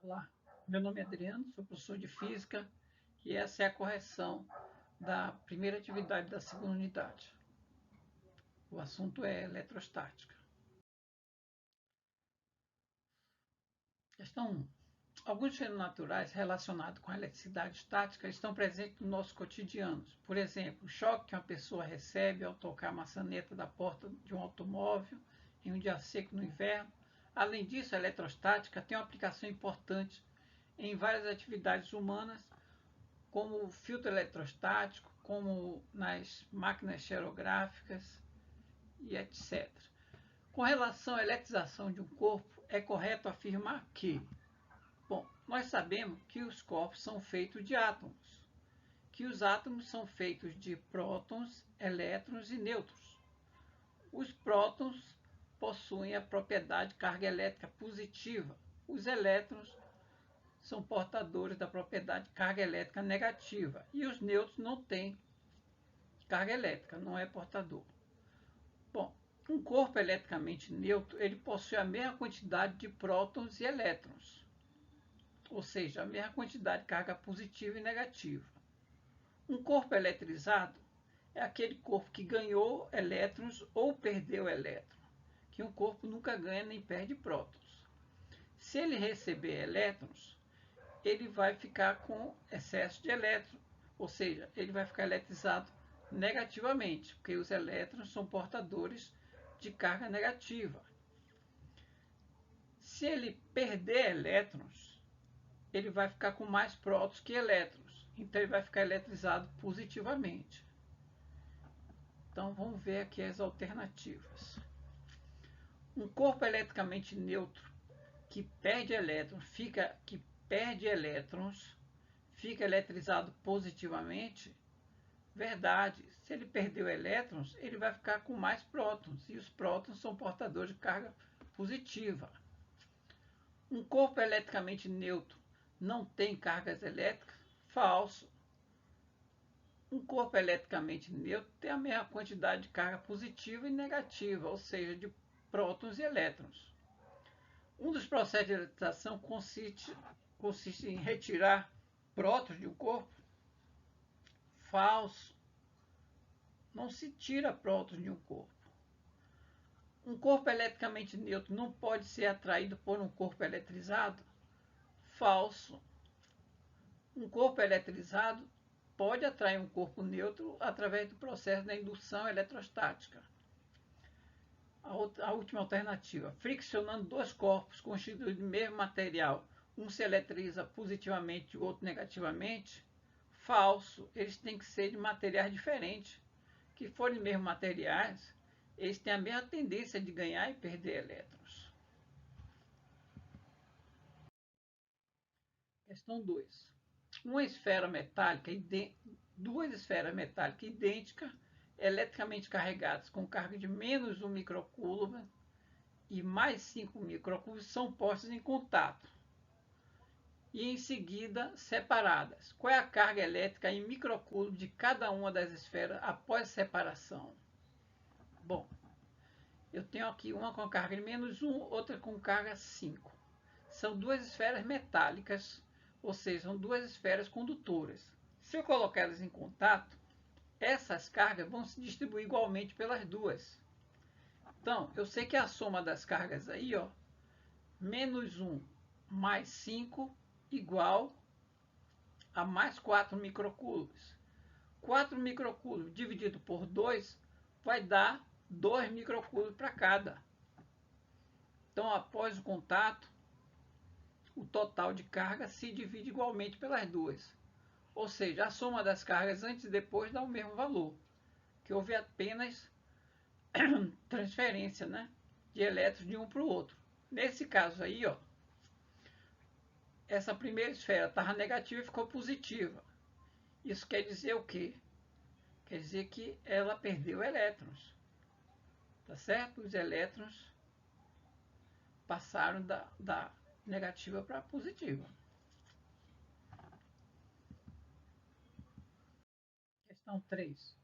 Olá, meu nome é Adriano, sou professor de Física e essa é a correção da primeira atividade da segunda unidade. O assunto é eletrostática. Questão 1. Alguns fenômenos naturais relacionados com a eletricidade estática estão presentes no nosso cotidiano. Por exemplo, o choque que uma pessoa recebe ao tocar a maçaneta da porta de um automóvel em um dia seco no inverno. Além disso, a eletrostática tem uma aplicação importante em várias atividades humanas, como o filtro eletrostático, como nas máquinas xerográficas e etc. Com relação à eletrização de um corpo, é correto afirmar que, bom, nós sabemos que os corpos são feitos de átomos, que os átomos são feitos de prótons, elétrons e nêutrons. Os prótons possuem a propriedade de carga elétrica positiva, os elétrons são portadores da propriedade de carga elétrica negativa e os nêutrons não têm carga elétrica, não é portador. Bom, um corpo eletricamente neutro, ele possui a mesma quantidade de prótons e elétrons, ou seja, a mesma quantidade de carga positiva e negativa. Um corpo eletrizado é aquele corpo que ganhou elétrons ou perdeu elétrons, que um corpo nunca ganha nem perde prótons. Se ele receber elétrons, ele vai ficar com excesso de elétrons, ou seja, ele vai ficar eletrizado negativamente, porque os elétrons são portadores de carga negativa. Se ele perder elétrons, ele vai ficar com mais prótons que elétrons, então ele vai ficar eletrizado positivamente. Então vamos ver aqui as alternativas. Um corpo eletricamente neutro que perde elétrons, fica eletrizado positivamente. Verdade, se ele perdeu elétrons, ele vai ficar com mais prótons, e os prótons são portadores de carga positiva. Um corpo eletricamente neutro não tem cargas elétricas? Falso. Um corpo eletricamente neutro tem a mesma quantidade de carga positiva e negativa, ou seja, de prótons e elétrons. Um dos processos de eletrização consiste em retirar prótons de um corpo? Falso. Não se tira prótons de um corpo. Um corpo eletricamente neutro não pode ser atraído por um corpo eletrizado? Falso. Um corpo eletrizado pode atrair um corpo neutro através do processo da indução eletrostática. A última alternativa, friccionando dois corpos constituídos do mesmo material, um se eletriza positivamente e o outro negativamente? Falso. Eles têm que ser de materiais diferentes. Que forem mesmo materiais, eles têm a mesma tendência de ganhar e perder elétrons. Questão 2. Duas esferas metálicas idênticas, eletricamente carregadas com carga de menos 1 microcoulomb e mais 5 microcoulombs, são postas em contato e em seguida separadas. Qual é a carga elétrica em microcoulomb de cada uma das esferas após separação? Bom, eu tenho aqui uma com carga de menos 1, outra com carga 5. São duas esferas metálicas, ou seja, são duas esferas condutoras. Se eu colocar elas em contato, essas cargas vão se distribuir igualmente pelas duas. Então, eu sei que a soma das cargas aí, ó, menos 1 mais 5 igual a mais 4 microcoulombs. 4 microcoulombs dividido por 2 vai dar 2 microcoulombs para cada. Então, após o contato, o total de carga se divide igualmente pelas duas. Ou seja, a soma das cargas antes e depois dá o mesmo valor, que houve apenas transferência, né, de elétrons de um para o outro. Nesse caso aí, ó, essa primeira esfera estava negativa e ficou positiva. Isso quer dizer o quê? Quer dizer que ela perdeu elétrons. Tá certo? Os elétrons passaram da negativa para a positiva. Questão 3.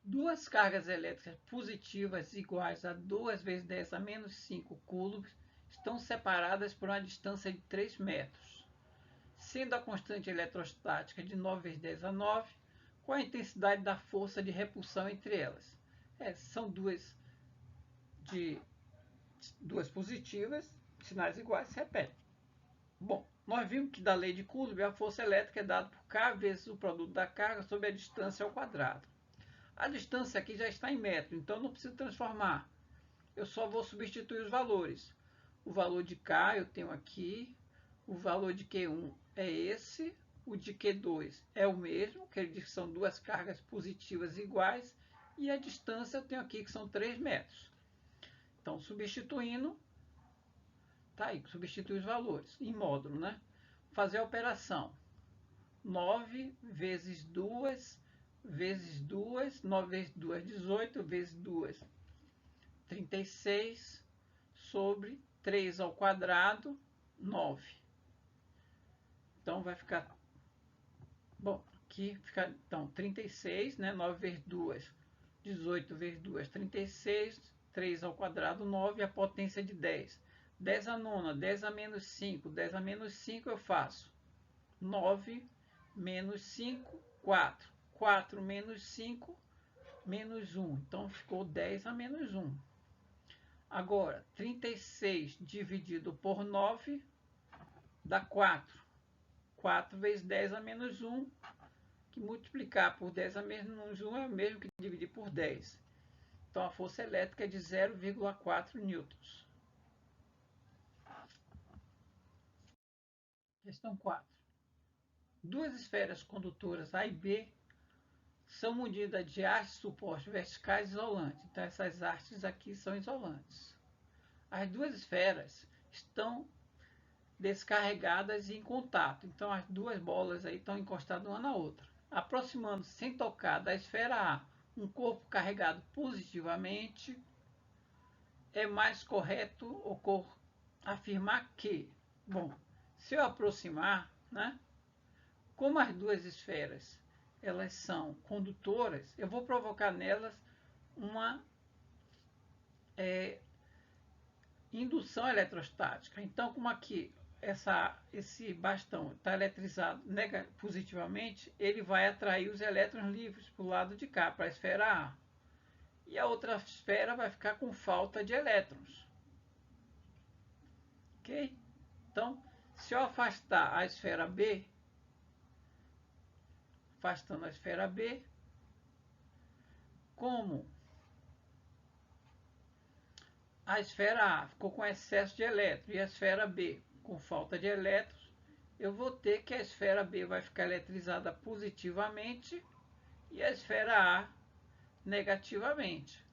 Duas cargas elétricas positivas iguais a 2 vezes 10 a menos 5 coulombs estão separadas por uma distância de 3 metros, sendo a constante eletrostática de 9 vezes 10 a 9, qual a intensidade da força de repulsão entre elas? São duas positivas, sinais iguais, se repetem. Bom, nós vimos que da lei de Coulomb a força elétrica é dada por K vezes o produto da carga sobre a distância ao quadrado. A distância aqui já está em metro, então não preciso transformar. Eu só vou substituir os valores. O valor de K eu tenho aqui, o valor de Q1 é esse, o de Q2 é o mesmo, que ele diz que são duas cargas positivas iguais, e a distância eu tenho aqui que são 3 metros. Então, substituindo, tá aí, substitui os valores em módulo, né? Fazer a operação. 9 vezes 2 vezes 2, 9 vezes 2, 18, vezes 2, 36, sobre 3 ao quadrado, 9. Então, vai ficar... Bom, aqui fica, então, 36, né? 9 vezes 2, 18 vezes 2, 36, 3 ao quadrado, 9, a potência de 10. 10 a nona, 10 a menos 5, 10 a menos 5 eu faço 9 menos 5, 4. 4 menos 5, menos 1. Então, ficou 10 a menos 1. Agora, 36 dividido por 9 dá 4. 4 vezes 10 a menos 1, que multiplicar por 10 a menos 1 é o mesmo que dividir por 10. Então, a força elétrica é de 0,4 newtons. Questão 4. Duas esferas condutoras A e B são munidas de hastes supostos verticais isolantes. Então, essas hastes aqui são isolantes. As duas esferas estão descarregadas e em contato. Então, as duas bolas aí estão encostadas uma na outra. Aproximando-se sem tocar da esfera A um corpo carregado positivamente, é mais correto afirmar que, bom, se eu aproximar, né, como as duas esferas elas são condutoras, eu vou provocar nelas uma indução eletrostática. Então, como aqui esse bastão está eletrizado positivamente, ele vai atrair os elétrons livres para o lado de cá, para a esfera A. E a outra esfera vai ficar com falta de elétrons. Ok? Então, se eu afastar a esfera B, afastando a esfera B, como a esfera A ficou com excesso de elétrons e a esfera B com falta de elétrons, eu vou ter que a esfera B vai ficar eletrizada positivamente e a esfera A negativamente.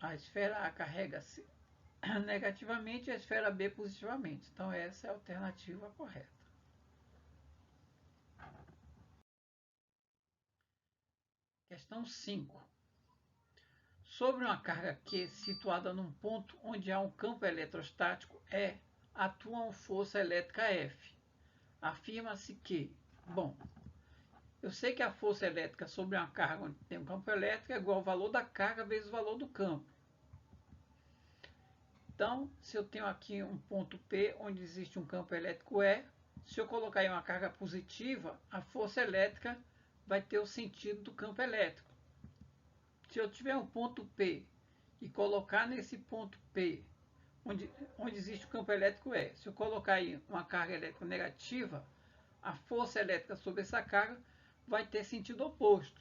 A esfera A carrega-se negativamente e a esfera B positivamente. Então, essa é a alternativa correta. Questão 5. Sobre uma carga Q situada num ponto onde há um campo eletrostático E, atua uma força elétrica F. Afirma-se que, bom, eu sei que a força elétrica sobre uma carga onde tem um campo elétrico é igual ao valor da carga vezes o valor do campo. Então, se eu tenho aqui um ponto P onde existe um campo elétrico E, se eu colocar aí uma carga positiva, a força elétrica vai ter o sentido do campo elétrico. Se eu tiver um ponto P e colocar nesse ponto P, onde existe o campo elétrico E, se eu colocar aí uma carga elétrica negativa, a força elétrica sobre essa carga vai ter sentido oposto.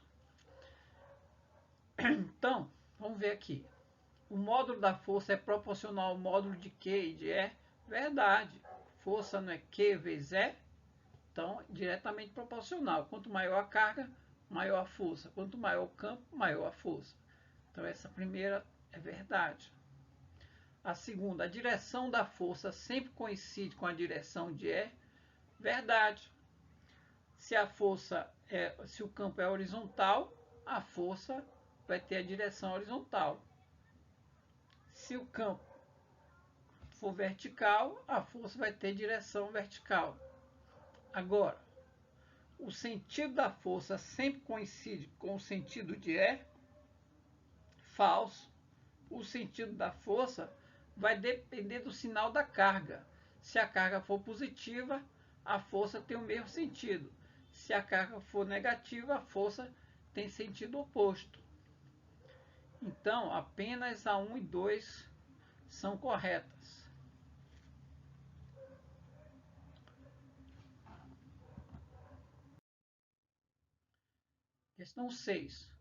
Então, vamos ver aqui. O módulo da força é proporcional ao módulo de Q e de E? Verdade. Força não é Q vezes E? Então, diretamente proporcional. Quanto maior a carga, maior a força. Quanto maior o campo, maior a força. Então, essa primeira é verdade. A segunda, a direção da força sempre coincide com a direção de E? Verdade. Se o campo é horizontal, a força vai ter a direção horizontal. Se o campo for vertical, a força vai ter direção vertical. Agora, o sentido da força sempre coincide com o sentido de E? falso. O sentido da força vai depender do sinal da carga. Se a carga for positiva, a força tem o mesmo sentido. Se a carga for negativa, a força tem sentido oposto. Então, apenas a 1 e 2 são corretas. Questão 6.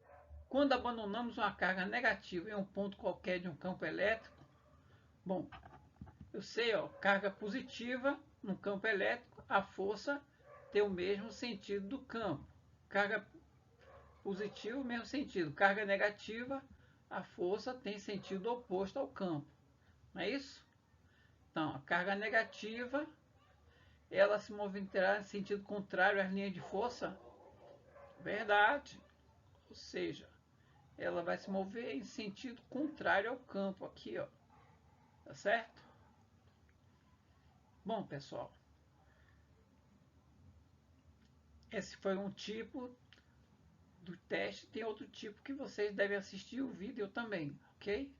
Quando abandonamos uma carga negativa em um ponto qualquer de um campo elétrico, bom, eu sei, ó, carga positiva no campo elétrico, a força tem o mesmo sentido do campo. Carga positiva, o mesmo sentido. Carga negativa, a força tem sentido oposto ao campo. Não é isso? Então, a carga negativa, ela se moverá em sentido contrário às linhas de força? Verdade. Ou seja, ela vai se mover em sentido contrário ao campo aqui, ó. Tá certo? Bom, pessoal, esse foi um tipo do teste. Tem outro tipo que vocês devem assistir o vídeo também, ok?